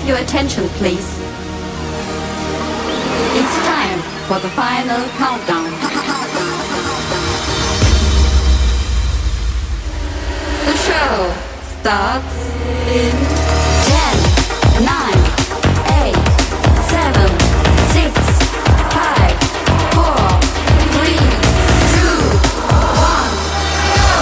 your attention, please. It's time for the final countdown. The show starts in 10, 9, 8, 7, 6, 5, 4, 3, 2, 1, go!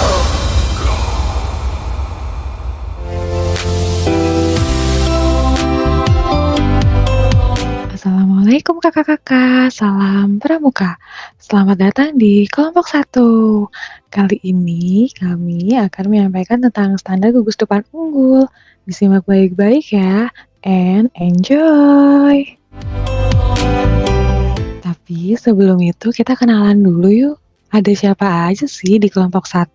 Assalamualaikum kakak-kakak, salam pramuka. Selamat datang di kelompok 1. Kali ini kami akan menyampaikan tentang standar gugus depan unggul. Disimak baik-baik ya, and enjoy. Tapi sebelum itu kita kenalan dulu yuk. Ada siapa aja sih di kelompok 1?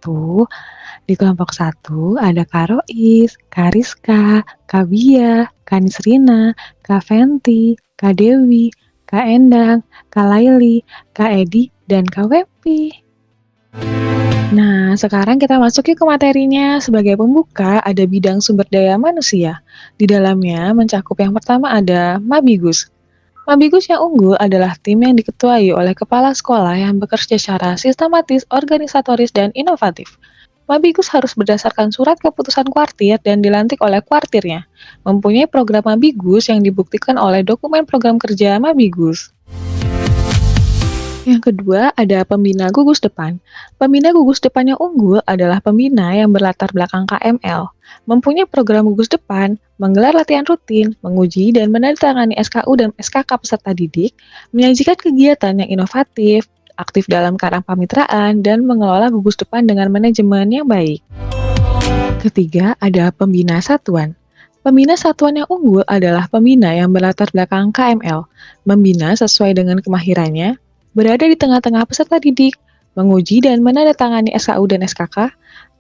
Di kelompok 1 ada Kak Rois, Kak Rizka, Kak Bia, Kak Nisrina, Kak Fenti, Kak Dewi, Kak Endang, Kak Laili, Kak Edi, dan Kak Wepi. Nah, sekarang kita masuk yuk ke materinya. Sebagai pembuka, ada bidang sumber daya manusia. Di dalamnya mencakup yang pertama ada Mabigus. Mabigus yang unggul adalah tim yang diketuai oleh kepala sekolah yang bekerja secara sistematis, organisatoris, dan inovatif. Mabigus harus berdasarkan surat keputusan kuartir dan dilantik oleh kuartirnya. Mempunyai program Mabigus yang dibuktikan oleh dokumen program kerja Mabigus. Yang kedua ada pembina gugus depan. Pembina gugus depan yang unggul adalah pembina yang berlatar belakang KML. Mempunyai program gugus depan, menggelar latihan rutin, menguji dan menandatangani SKU dan SKK peserta didik, menyajikan kegiatan yang inovatif, aktif dalam karang pamitraan, dan mengelola gugus depan dengan manajemen yang baik. Ketiga, ada pembina satuan. Pembina satuan yang unggul adalah pembina yang berlatar belakang KML, membina sesuai dengan kemahirannya, berada di tengah-tengah peserta didik, menguji dan menandatangani SKU dan SKK,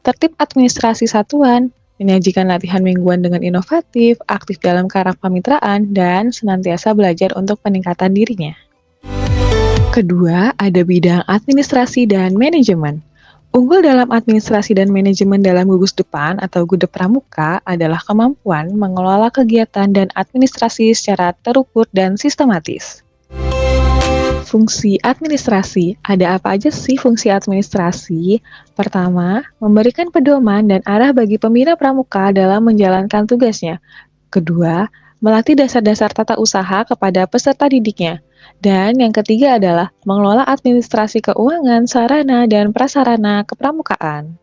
tertib administrasi satuan, menyajikan latihan mingguan dengan inovatif, aktif dalam karang pamitraan, dan senantiasa belajar untuk peningkatan dirinya. Kedua, ada bidang administrasi dan manajemen. Unggul dalam administrasi dan manajemen dalam gugus depan atau gude pramuka adalah kemampuan mengelola kegiatan dan administrasi secara terukur dan sistematis. Fungsi administrasi, ada apa aja sih fungsi administrasi? Pertama, memberikan pedoman dan arah bagi pembina pramuka dalam menjalankan tugasnya. Kedua, melatih dasar-dasar tata usaha kepada peserta didiknya. Dan yang ketiga adalah mengelola administrasi keuangan, sarana, dan prasarana kepramukaan.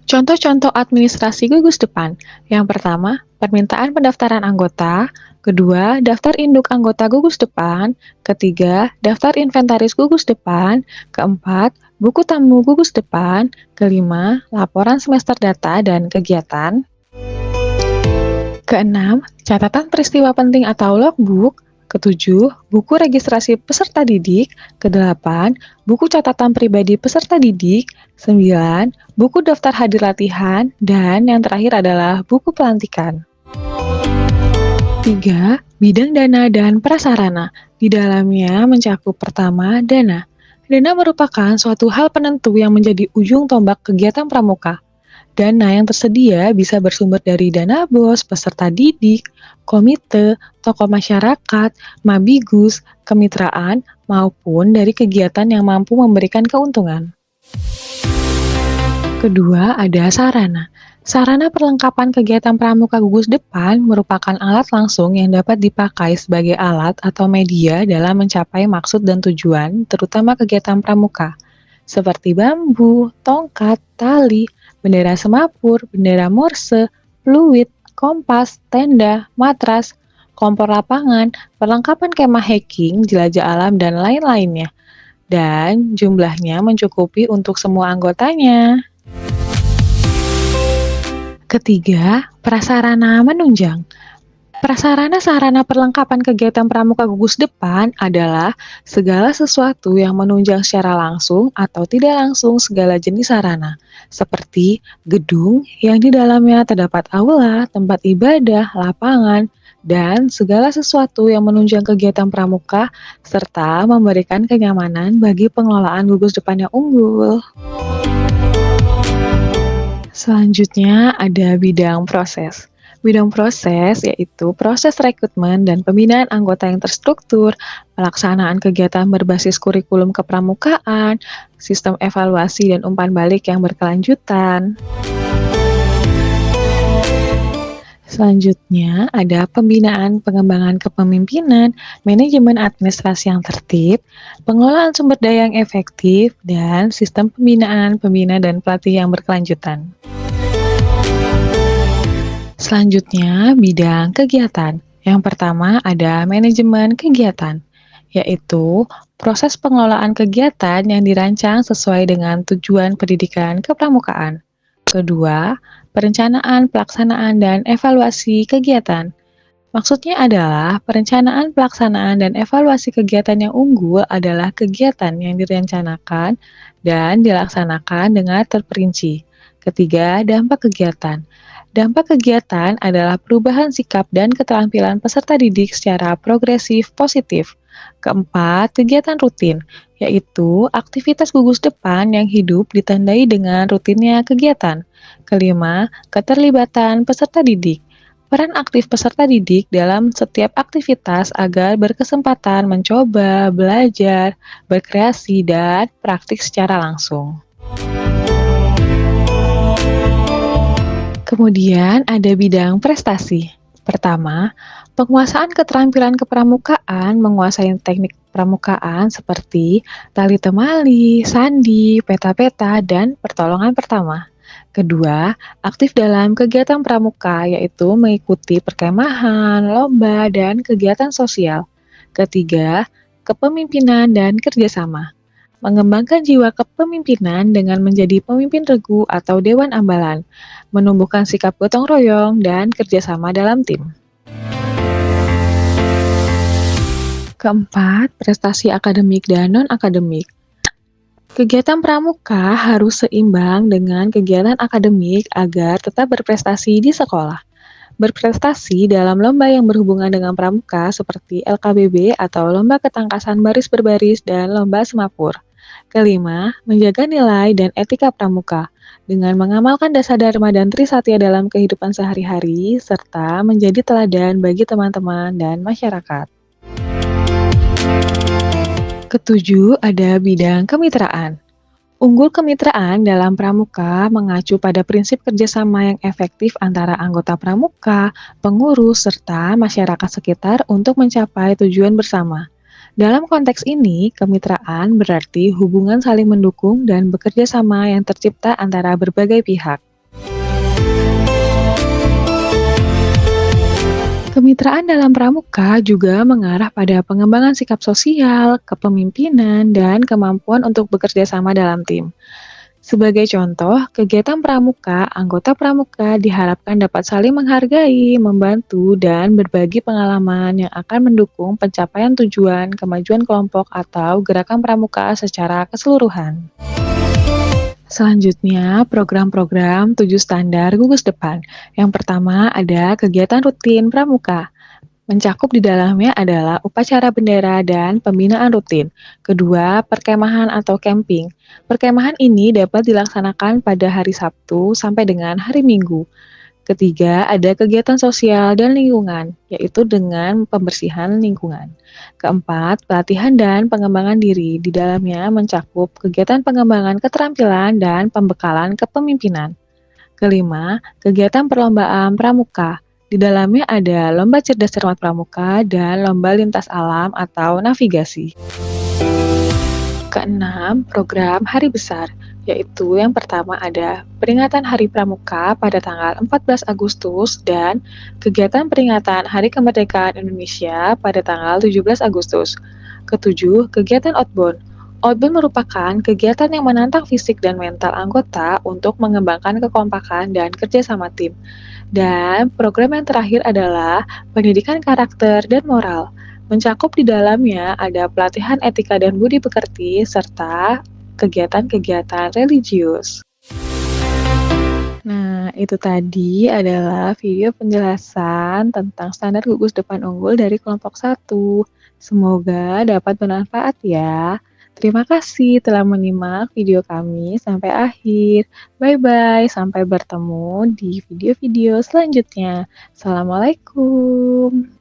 Contoh-contoh administrasi gugus depan. Yang pertama, permintaan pendaftaran anggota. Kedua, daftar induk anggota gugus depan. Ketiga, daftar inventaris gugus depan. Keempat, buku tamu gugus depan. Kelima, laporan semester data dan kegiatan. Keenam, catatan peristiwa penting atau logbook. Ketujuh, buku registrasi peserta didik. Kedelapan, buku catatan pribadi peserta didik. 9, buku daftar hadir latihan. Dan yang terakhir adalah buku pelantikan. 3, bidang dana dan prasarana. Di dalamnya mencakup pertama, dana. Dana merupakan suatu hal penentu yang menjadi ujung tombak kegiatan pramuka. Dana yang tersedia bisa bersumber dari dana BOS, peserta didik, komite, tokoh masyarakat, mabigus, kemitraan, maupun dari kegiatan yang mampu memberikan keuntungan. Kedua, ada sarana. Sarana perlengkapan kegiatan pramuka gugus depan merupakan alat langsung yang dapat dipakai sebagai alat atau media dalam mencapai maksud dan tujuan, terutama kegiatan pramuka, seperti bambu, tongkat, tali, bendera semapur, bendera morse, fluid, kompas, tenda, matras, kompor lapangan, perlengkapan kemah hiking, jelajah alam, dan lain-lainnya. Dan jumlahnya mencukupi untuk semua anggotanya. Ketiga, prasarana menunjang. Prasarana sarana perlengkapan kegiatan pramuka gugus depan adalah segala sesuatu yang menunjang secara langsung atau tidak langsung segala jenis sarana, seperti gedung yang di dalamnya terdapat aula, tempat ibadah, lapangan, dan segala sesuatu yang menunjang kegiatan pramuka serta memberikan kenyamanan bagi pengelolaan gugus depan yang unggul. Selanjutnya ada bidang proses. Bidang proses yaitu proses rekrutmen dan pembinaan anggota yang terstruktur, pelaksanaan kegiatan berbasis kurikulum kepramukaan, sistem evaluasi dan umpan balik yang berkelanjutan. Selanjutnya ada pembinaan pengembangan kepemimpinan, manajemen administrasi yang tertib, pengelolaan sumber daya yang efektif, dan sistem pembinaan, pembina, dan pelatih yang berkelanjutan. Selanjutnya, bidang kegiatan. Yang pertama ada manajemen kegiatan, yaitu proses pengelolaan kegiatan yang dirancang sesuai dengan tujuan pendidikan kepramukaan. Kedua, perencanaan, pelaksanaan, dan evaluasi kegiatan. Maksudnya adalah perencanaan, pelaksanaan, dan evaluasi kegiatan yang unggul adalah kegiatan yang direncanakan dan dilaksanakan dengan terperinci. Ketiga, dampak kegiatan. Dampak kegiatan adalah perubahan sikap dan keterampilan peserta didik secara progresif positif. Keempat, kegiatan rutin, yaitu aktivitas gugus depan yang hidup ditandai dengan rutinnya kegiatan. Kelima, keterlibatan peserta didik. Peran aktif peserta didik dalam setiap aktivitas agar berkesempatan mencoba, belajar, berkreasi, dan praktik secara langsung. Kemudian ada bidang prestasi. Pertama, penguasaan keterampilan kepramukaan, menguasai teknik pramukaan seperti tali temali, sandi, peta-peta, dan pertolongan pertama. Kedua, aktif dalam kegiatan pramuka, yaitu mengikuti perkemahan, lomba, dan kegiatan sosial. Ketiga, kepemimpinan dan kerjasama. Mengembangkan jiwa kepemimpinan dengan menjadi pemimpin regu atau dewan ambalan, menumbuhkan sikap gotong royong dan kerjasama dalam tim. Keempat, prestasi akademik dan non-akademik. Kegiatan pramuka harus seimbang dengan kegiatan akademik agar tetap berprestasi di sekolah. Berprestasi dalam lomba yang berhubungan dengan pramuka seperti LKBB atau lomba ketangkasan baris berbaris dan lomba semapur. Kelima, menjaga nilai dan etika pramuka dengan mengamalkan dasar Dharma dan Trisatya dalam kehidupan sehari-hari serta menjadi teladan bagi teman-teman dan masyarakat. Ketujuh, ada bidang kemitraan. Unggul kemitraan dalam pramuka mengacu pada prinsip kerjasama yang efektif antara anggota pramuka, pengurus, serta masyarakat sekitar untuk mencapai tujuan bersama. Dalam konteks ini, kemitraan berarti hubungan saling mendukung dan bekerja sama yang tercipta antara berbagai pihak. Kemitraan dalam pramuka juga mengarah pada pengembangan sikap sosial, kepemimpinan, dan kemampuan untuk bekerja sama dalam tim. Sebagai contoh, kegiatan pramuka, anggota pramuka diharapkan dapat saling menghargai, membantu, dan berbagi pengalaman yang akan mendukung pencapaian tujuan, kemajuan kelompok, atau gerakan pramuka secara keseluruhan. Selanjutnya, program-program 7 standar gugus depan. Yang pertama ada kegiatan rutin pramuka. Mencakup di dalamnya adalah upacara bendera dan pembinaan rutin. Kedua, perkemahan atau camping. Perkemahan ini dapat dilaksanakan pada hari Sabtu sampai dengan hari Minggu. Ketiga, ada kegiatan sosial dan lingkungan, yaitu dengan pembersihan lingkungan. Keempat, pelatihan dan pengembangan diri. Di dalamnya mencakup kegiatan pengembangan keterampilan dan pembekalan kepemimpinan. Kelima, kegiatan perlombaan pramuka. Di dalamnya ada lomba cerdas cermat pramuka dan lomba lintas alam atau navigasi. Keenam, program Hari Besar, yaitu yang pertama ada peringatan Hari Pramuka pada tanggal 14 Agustus dan kegiatan peringatan Hari Kemerdekaan Indonesia pada tanggal 17 Agustus. Ketujuh, kegiatan outbound. Outbound merupakan kegiatan yang menantang fisik dan mental anggota untuk mengembangkan kekompakan dan kerjasama tim. Dan program yang terakhir adalah pendidikan karakter dan moral. Mencakup di dalamnya ada pelatihan etika dan budi pekerti, serta kegiatan-kegiatan religius. Nah, itu tadi adalah video penjelasan tentang standar gugus depan unggul dari kelompok 1. Semoga dapat bermanfaat ya. Terima kasih telah menyimak video kami sampai akhir. Bye-bye, sampai bertemu di video-video selanjutnya. Assalamualaikum.